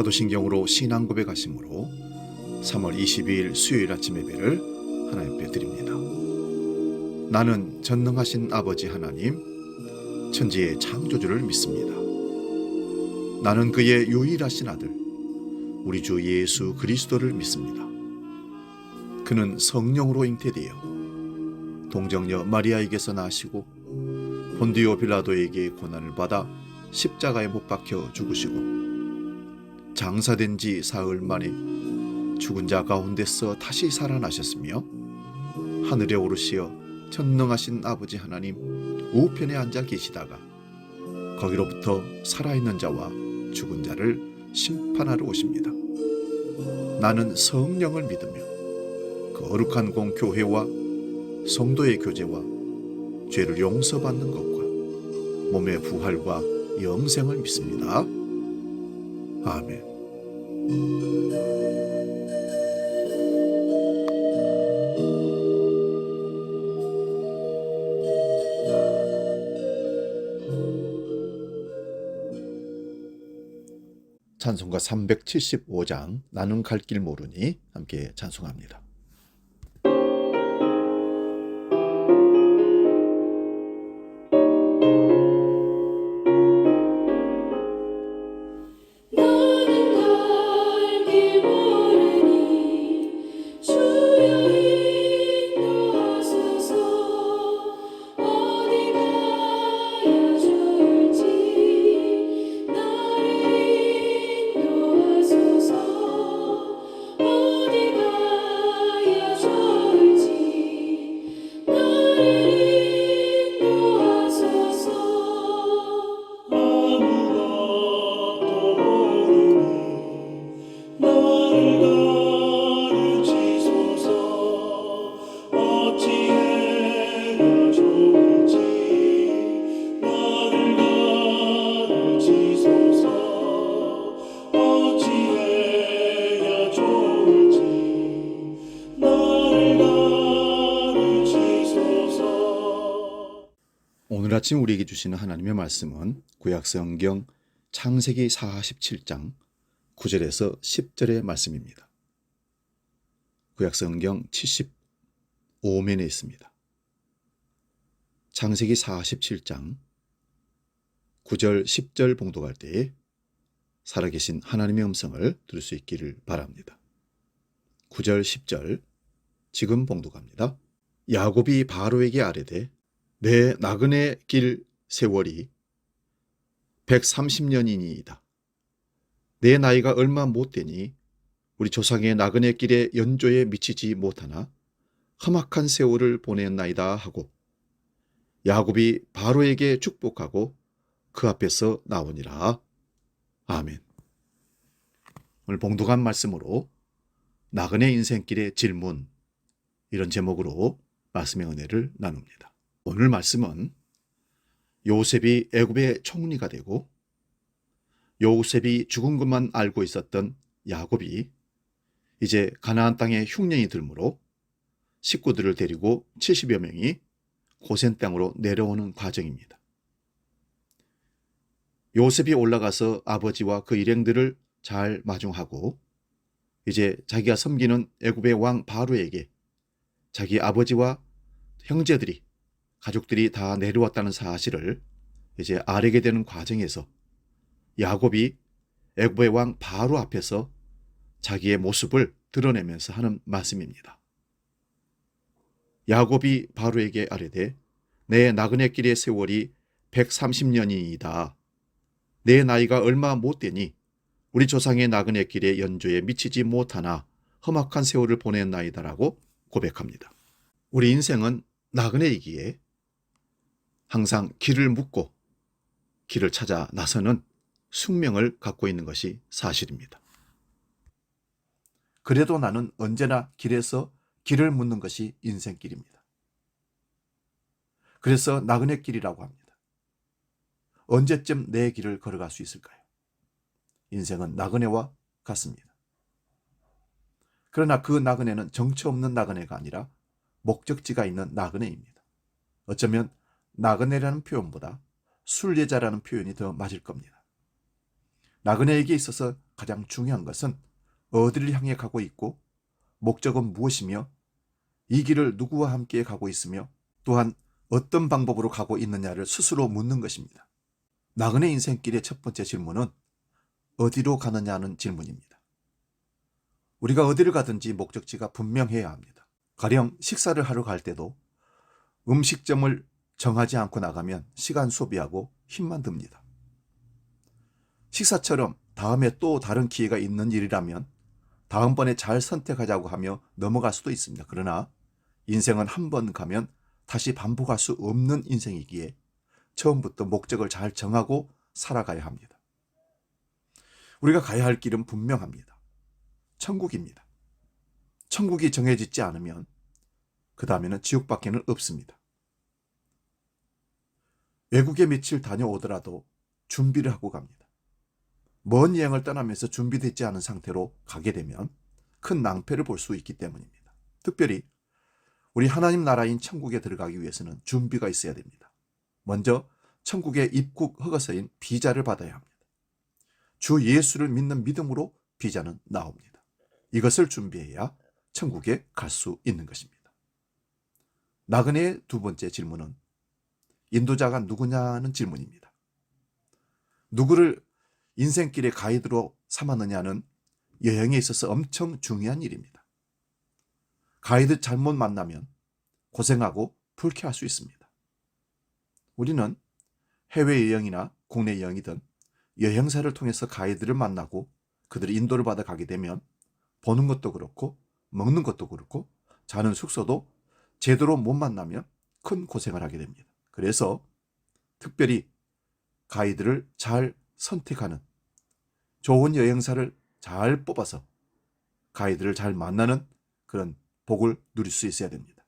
사도신경으로 신앙 고백하심으로 3월 22일 수요일 아침 예배를 하나님께 드립니다. 나는 전능하신 아버지 하나님, 천지의 창조주를 믿습니다. 나는 그의 유일하신 아들, 우리 주 예수 그리스도를 믿습니다. 그는 성령으로 잉태되어 동정녀 마리아에게서 나시고 본디오 빌라도에게 고난을 받아 십자가에 못 박혀 죽으시고 장사된 지 사흘 만에 죽은 자 가운데서 다시 살아나셨으며 하늘에 오르시어 전능하신 아버지 하나님 우편에 앉아 계시다가 거기로부터 살아있는 자와 죽은 자를 심판하러 오십니다. 나는 성령을 믿으며 그 거룩한 공교회와 성도의 교제와 죄를 용서받는 것과 몸의 부활과 영생을 믿습니다. 아멘. 찬송가 375장 나는 갈 길 모르니 함께 찬송합니다. 오늘 아침 우리에게 주시는 하나님의 말씀은 구약성경 창세기 47장 9절에서 10절의 말씀입니다. 구약성경 75면에 있습니다. 창세기 47장 9절 10절 봉독할 때에 살아계신 하나님의 음성을 들을 수 있기를 바랍니다. 9절 10절 지금 봉독합니다. 야곱이 바로에게 아뢰되 내 나그네 길 세월이 130년이니이다. 내 나이가 얼마 못 되니 우리 조상의 나그네 길의 연조에 미치지 못하나 험악한 세월을 보냈나이다 하고 야곱이 바로에게 축복하고 그 앞에서 나오니라. 아멘. 오늘 봉독한 말씀으로 나그네 인생길의 질문, 이런 제목으로 말씀의 은혜를 나눕니다. 오늘 말씀은 요셉이 애굽의 총리가 되고 요셉이 죽은 것만 알고 있었던 야곱이 이제 가나안 땅에 흉년이 들므로 식구들을 데리고 70여 명이 고센 땅으로 내려오는 과정입니다. 요셉이 올라가서 아버지와 그 일행들을 잘 마중하고 이제 자기가 섬기는 애굽의 왕 바로에게 자기 아버지와 형제들이 가족들이 다 내려왔다는 사실을 이제 알게 되는 과정에서 야곱이 애굽의 왕 바로 앞에서 자기의 모습을 드러내면서 하는 말씀입니다. 야곱이 바로에게 아뢰되 내 나그네 길의 세월이 130년이다. 내 나이가 얼마 못 되니 우리 조상의 나그네 길의 연조에 미치지 못하나 험악한 세월을 보냈나이다라고 고백합니다. 우리 인생은 나그네이기에 항상 길을 묻고 길을 찾아 나서는 숙명을 갖고 있는 것이 사실입니다. 그래도 나는 언제나 길에서 길을 묻는 것이 인생길입니다. 그래서 나그네 길이라고 합니다. 언제쯤 내 길을 걸어갈 수 있을까요? 인생은 나그네와 같습니다. 그러나 그 나그네는 정처 없는 나그네가 아니라 목적지가 있는 나그네입니다. 어쩌면 나그네라는 표현보다 순례자라는 표현이 더 맞을 겁니다. 나그네에게 있어서 가장 중요한 것은 어디를 향해 가고 있고 목적은 무엇이며 이 길을 누구와 함께 가고 있으며 또한 어떤 방법으로 가고 있느냐를 스스로 묻는 것입니다. 나그네 인생길의 첫 번째 질문은 어디로 가느냐는 질문입니다. 우리가 어디를 가든지 목적지가 분명해야 합니다. 가령 식사를 하러 갈 때도 음식점을 정하지 않고 나가면 시간 소비하고 힘만 듭니다. 식사처럼 다음에 또 다른 기회가 있는 일이라면 다음번에 잘 선택하자고 하며 넘어갈 수도 있습니다. 그러나 인생은 한 번 가면 다시 반복할 수 없는 인생이기에 처음부터 목적을 잘 정하고 살아가야 합니다. 우리가 가야 할 길은 분명합니다. 천국입니다. 천국이 정해지지 않으면 그 다음에는 지옥밖에는 없습니다. 외국에 며칠 다녀오더라도 준비를 하고 갑니다. 먼 여행을 떠나면서 준비되지 않은 상태로 가게 되면 큰 낭패를 볼 수 있기 때문입니다. 특별히 우리 하나님 나라인 천국에 들어가기 위해서는 준비가 있어야 됩니다. 먼저 천국의 입국 허가서인 비자를 받아야 합니다. 주 예수를 믿는 믿음으로 비자는 나옵니다. 이것을 준비해야 천국에 갈 수 있는 것입니다. 나그네의 두 번째 질문은 인도자가 누구냐는 질문입니다. 누구를 인생길의 가이드로 삼았느냐는 여행에 있어서 엄청 중요한 일입니다. 가이드 잘못 만나면 고생하고 불쾌할 수 있습니다. 우리는 해외여행이나 국내 여행이든 여행사를 통해서 가이드를 만나고 그들의 인도를 받아 가게 되면 보는 것도 그렇고 먹는 것도 그렇고 자는 숙소도 제대로 못 만나면 큰 고생을 하게 됩니다. 그래서 특별히 가이드를 잘 선택하는 좋은 여행사를 잘 뽑아서 가이드를 잘 만나는 그런 복을 누릴 수 있어야 됩니다.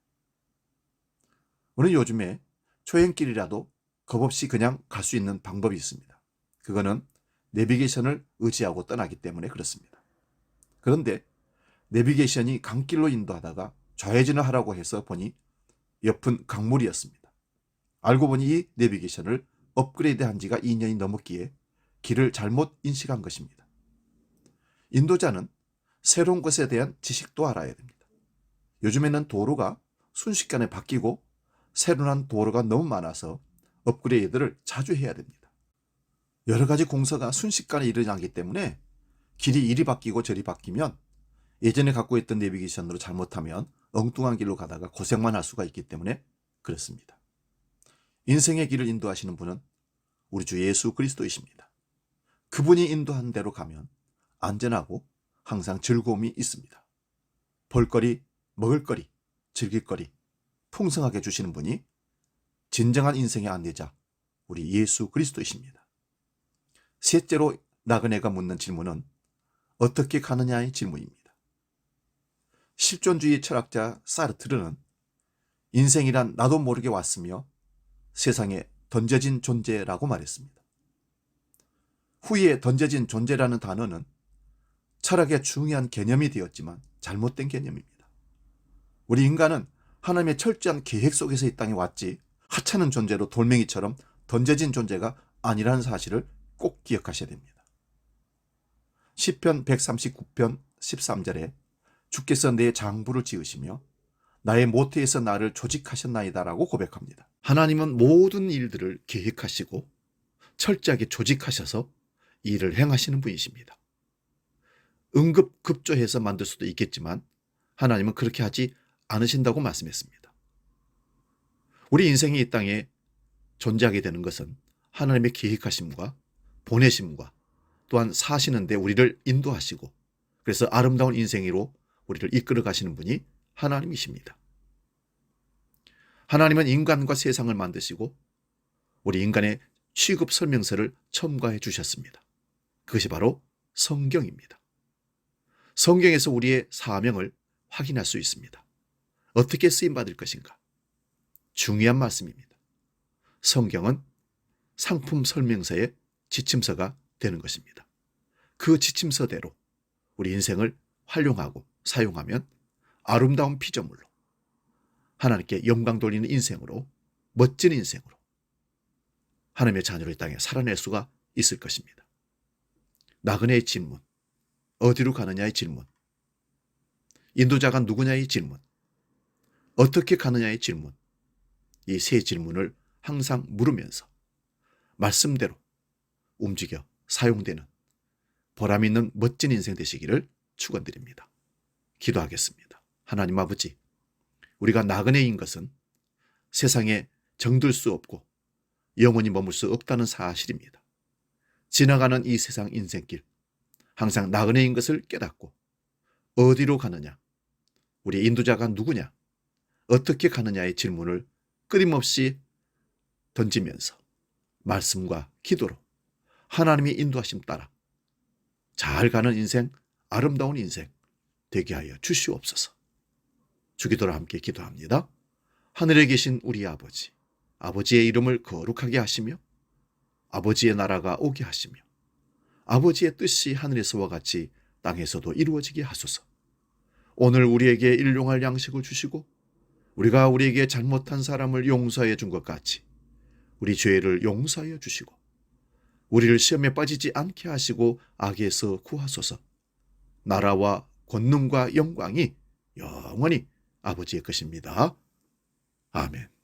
우리는 요즘에 초행길이라도 겁없이 그냥 갈 수 있는 방법이 있습니다. 그거는 내비게이션을 의지하고 떠나기 때문에 그렇습니다. 그런데 내비게이션이 강길로 인도하다가 좌회전을 하라고 해서 보니 옆은 강물이었습니다. 알고 보니 이 내비게이션을 업그레이드한 지가 2년이 넘었기에 길을 잘못 인식한 것입니다. 인도자는 새로운 것에 대한 지식도 알아야 됩니다. 요즘에는 도로가 순식간에 바뀌고 새로운 도로가 너무 많아서 업그레이드를 자주 해야 됩니다. 여러 가지 공사가 순식간에 일어나기 때문에 길이 이리 바뀌고 저리 바뀌면 예전에 갖고 있던 내비게이션으로 잘못하면 엉뚱한 길로 가다가 고생만 할 수가 있기 때문에 그렇습니다. 인생의 길을 인도하시는 분은 우리 주 예수 그리스도이십니다. 그분이 인도한 대로 가면 안전하고 항상 즐거움이 있습니다. 볼거리, 먹을거리, 즐길거리 풍성하게 주시는 분이 진정한 인생의 안내자 우리 예수 그리스도이십니다. 셋째로 나그네가 묻는 질문은 어떻게 가느냐의 질문입니다. 실존주의 철학자 사르트르는 인생이란 나도 모르게 왔으며 세상에 던져진 존재라고 말했습니다. 후에 던져진 존재라는 단어는 철학의 중요한 개념이 되었지만 잘못된 개념입니다. 우리 인간은 하나님의 철저한 계획 속에서 이 땅에 왔지 하찮은 존재로 돌멩이처럼 던져진 존재가 아니라는 사실을 꼭 기억하셔야 됩니다. 시편 139편 13절에 주께서 내 장부를 지으시며 나의 모태에서 나를 조직하셨나이다라고 고백합니다. 하나님은 모든 일들을 계획하시고 철저하게 조직하셔서 일을 행하시는 분이십니다. 응급급조해서 만들 수도 있겠지만 하나님은 그렇게 하지 않으신다고 말씀했습니다. 우리 인생이 이 땅에 존재하게 되는 것은 하나님의 계획하심과 보내심과 또한 사시는 데 우리를 인도하시고 그래서 아름다운 인생으로 우리를 이끌어 가시는 분이 하나님이십니다. 하나님은 인간과 세상을 만드시고 우리 인간의 취급 설명서를 첨가해 주셨습니다. 그것이 바로 성경입니다. 성경에서 우리의 사명을 확인할 수 있습니다. 어떻게 쓰임받을 것인가? 중요한 말씀입니다. 성경은 상품 설명서의 지침서가 되는 것입니다. 그 지침서대로 우리 인생을 활용하고 사용하면 아름다운 피조물로 하나님께 영광 돌리는 인생으로 멋진 인생으로 하나님의 자녀를 이 땅에 살아낼 수가 있을 것입니다. 나그네의 질문, 어디로 가느냐의 질문, 인도자가 누구냐의 질문, 어떻게 가느냐의 질문, 이 세 질문을 항상 물으면서 말씀대로 움직여 사용되는 보람 있는 멋진 인생 되시기를 축원드립니다. 기도하겠습니다. 하나님 아버지, 우리가 나그네인 것은 세상에 정들 수 없고 영원히 머물 수 없다는 사실입니다. 지나가는 이 세상 인생길, 항상 나그네인 것을 깨닫고 어디로 가느냐, 우리 인도자가 누구냐, 어떻게 가느냐의 질문을 끊임없이 던지면서 말씀과 기도로 하나님의 인도하심 따라 잘 가는 인생, 아름다운 인생 되게 하여 주시옵소서. 주기도로 함께 기도합니다. 하늘에 계신 우리 아버지, 아버지의 이름을 거룩하게 하시며 아버지의 나라가 오게 하시며 아버지의 뜻이 하늘에서와 같이 땅에서도 이루어지게 하소서. 오늘 우리에게 일용할 양식을 주시고 우리가 우리에게 잘못한 사람을 용서해 준 것 같이 우리 죄를 용서하여 주시고 우리를 시험에 빠지지 않게 하시고 악에서 구하소서. 나라와 권능과 영광이 영원히 아버지의 것입니다. 아멘.